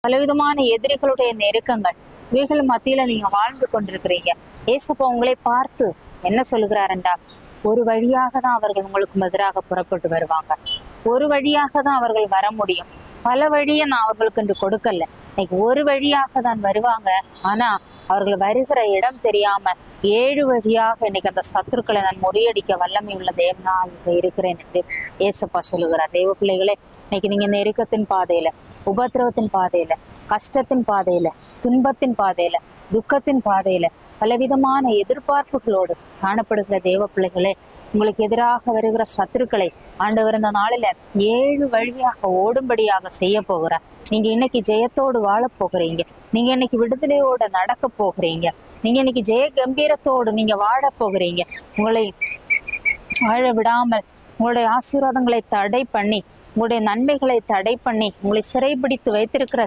பலவிதமான எதிரிகளுடைய நெருக்கங்கள், இவைகள் மத்தியில நீங்க வாழ்ந்து கொண்டிருக்கிறீங்க. ஏசப்பா உங்களை பார்த்து என்ன சொல்லுகிறாருண்டா, ஒரு வழியாக தான் அவர்கள் உங்களுக்கு எதிராக புறப்பட்டு வருவாங்க. ஒரு வழியாக தான் அவர்கள் வர முடியும். பல வழியை நான் அவர்களுக்கு என்று கொடுக்கல. இன்னைக்கு ஒரு வழியாக தான் வருவாங்க. ஆனா அவர்கள் வருகிற இடம் தெரியாம 7 வழியாக இன்னைக்கு அந்த சத்துருக்களை நான் முறியடிக்க வல்லமை உள்ள தேவனா இருக்கிறேன் என்று ஏசப்பா சொல்லுகிறார். தேவ பிள்ளைகளே, இன்னைக்கு நீங்க நெருக்கத்தின் பாதையில, உபத்திரவத்தின் பாதையில, கஷ்டத்தின் பாதையில, துன்பத்தின் பாதையில, துக்கத்தின் பாதையில, பலவிதமான எதிர்பார்ப்புகளோடு காணப்படுகிற தேவ பிள்ளைகளே, உங்களுக்கு எதிராக வருகிற சத்துருக்களை ஆண்டவர் இந்த நாளில 7 வழியாக ஓடும்படியாக செய்ய போகிறார். நீங்க இன்னைக்கு ஜெயத்தோடு வாழ போகிறீங்க. நீங்க இன்னைக்கு விடுதலையோட நடக்க போகிறீங்க. நீங்க இன்னைக்கு ஜெய கம்பீரத்தோடு நீங்க வாழ போகிறீங்க. உங்களை வாழ விடாமல், உங்களுடைய ஆசீர்வாதங்களை தடை பண்ணி, உங்களுடைய நன்மைகளை தடை பண்ணி, உங்களை சிறைபிடித்து வைத்திருக்கிற